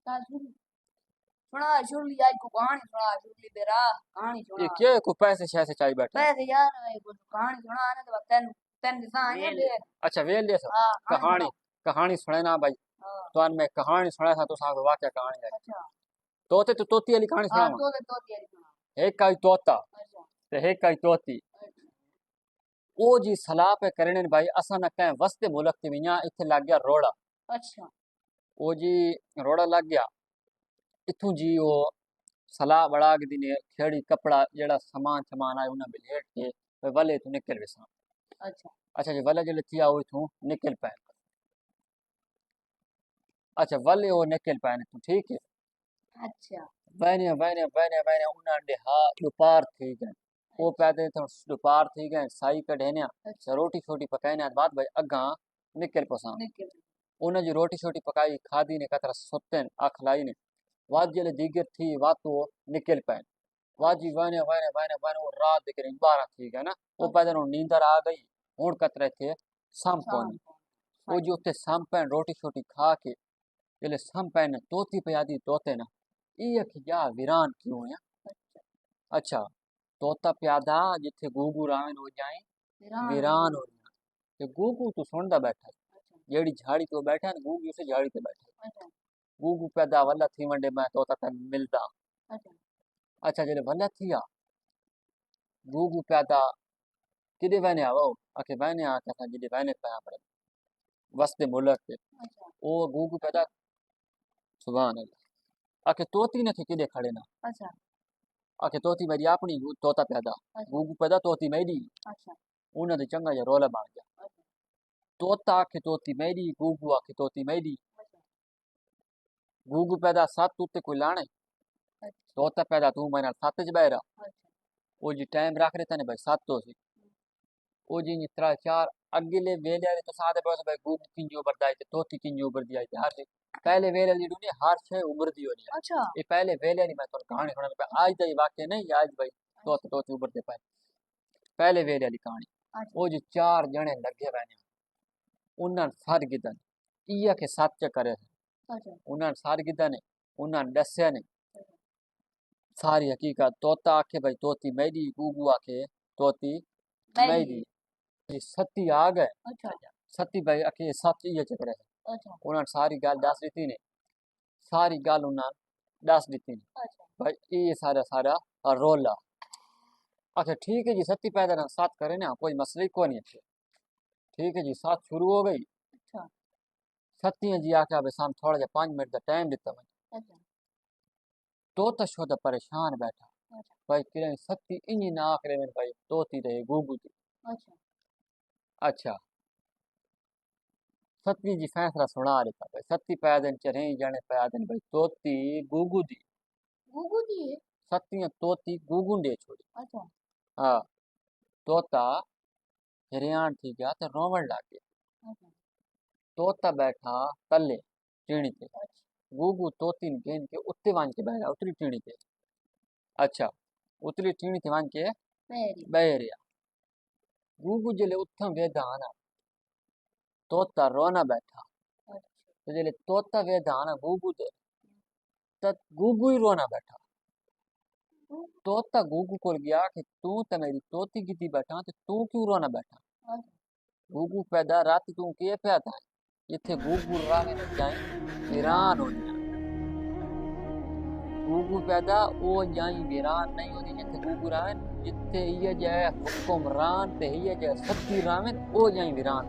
सुना शुरली आज को कहानी सुना शुरली बेरा कहानी ये सुना क्या को पैसे शैसे चाहिए बैठे पैसे यार मेरे को कहानी सुना आने तो तेन तेन दिशा आई है बे अच्छा वेल ले सो हां कहानी कहानी सुने ना भाई हां तो अन मैं कहानी सुना था तो साहब वाक्य कहानी है अच्छा तोते तो तोती वाली कहानी हां सुनावा तो तेरी सुना एक काई तोता अच्छा ते एक काई तोती ओ जी सलाह पे करने ने भाई असा न कह वस्ते मुल्क ते विया इथे लग गया रोड़ा अच्छा ओ जी रोड़ा लग गया इथू जी ओ सलाह बड़ा के दिने खेड़ी कपड़ा जेड़ा सामान सामान आए उन्हें बिलेट के वे वले तू निकल विसा अच्छा अच्छा जी वले जले थिया ओ इथू निकल पाए अच्छा वले ओ निकल पाए तू ठीक है अच्छा वैने वैने वैने वैने उन्हें डे हा दोपहर थी गए वो पैदे तो दोपहर थी गए साई कढ़े ने अच्छा रोटी छोटी पकाने बाद भाई अगा निकल पसा निकल उन्हें जो रोटी छोटी पकाई खादी ने कतरा सुतन अखलाई ने वाद जले दीगर थी वाद तो निकल पाए वाजी वैने वैने वैने वैने वो रात दिख रही 12 थी गए ना वो पैदे नींदर आ गई हूं कतरे थे संपन वो जो ते संपन रोटी छोटी खा के जले संपन तोती पे आदि तोते ना ये क्या वीरान क्यों है अच्छा तोता प्यादा जिथे गूगू रावन हो जाए वीरान हो जाए ते गूगू तो सुनदा बैठा जेड़ी झाड़ी तो बैठा है गूगू से झाड़ी पे बैठा गूगू पैदा वल्ला थी वंडे मैं तोता का मिलदा अच्छा जले वल्ला थिया गूगू पैदा किदे वने आवो आके वने आके था जिदे वने पे पड़े वस्ते मुल्क पे ओ गूगू पैदा सुभान अल्लाह आके तोती ने थे किदे खड़े ना अच्छा आके तोती मेरी अपनी तोता पैदा गूगू पैदा तोती मेरी अच्छा उन्हें तो चंगा जा रोला बन गया तोता आखे तोती मेरी गूगू आखे तोती मेरी गूगू पैदा सात उत्ते कोई लाने तोता पैदा तू मेरे सात च बैरा वो जी टाइम रख रहे तने भाई सात तो सी वो जी नित्रा चार अगले वेले तो सादे बस भाई गूगू किंजो बरदाई ते तोती किंजो बरदी आई हर से पहले वेले ली डूने हर छे उम्र दी होनी अच्छा ये पहले वेले नहीं मैं तो कहानी सुना पे आज तो ये वाक्य नहीं आज भाई तोते तोते उबरते पाए पहले वेले वाली कहानी वो जी चार जने लगे बने उन्हें सार गिदन इया के सच करे उन्हें सार गिदन उन्हें दस्या ने सारी हकीकत तोता आखे भाई तोती मेरी गूगू आखे तोती मेरी ये सती आ गए सती भाई आखे सच ये चक्कर है उन्हें सारी गाल दस दी ने सारी गाल उन्हें दस दी ने भाई ये सारा सारा रोला अच्छा ठीक है जी सती पैदा ना साथ करे ना कोई मसले को नहीं है ठीक है जी साथ शुरू हो गई सती जी आके अब शाम थोड़ा जा 5 मिनट का टाइम देता मैं तो शो तो परेशान बैठा भाई किरण सती इंजी ना आखरे में भाई तोती रहे गूगू थी अच्छा सती जी फैसला सुना देता भाई सती पैदन चढ़े जाने पैदन भाई तोती गूगू दी सती तोती गूगू दे छोड़ी हाँ तोता हिरियान थी गया तो रोवन लग गया तोता बैठा तले टीणी पे गूगू तोती ने गेंद के उत्ते वांज के बैठा उतरी टीणी पे अच्छा उतरी टीणी ते वांज के बैरिया गूगू जले उत्थम वेदाना तोता रोना बैठा तो जले तोता वेदाना गूगू दे तब गूगू ही रोना बैठा तोता गूगू को गया कि तू तो मेरी तोती की बैठा तो तू क्यों रोना बैठा गूगू पैदा रात तू के पैदा इथे गूगू रावे न जाए वीरान हो जाए गूगू पैदा ओ जाई वीरान नहीं होती जिथे गूगू रावे जिथे ये जाए हुक्मरान ते ये जाए सती रावे ओ जाई वीरान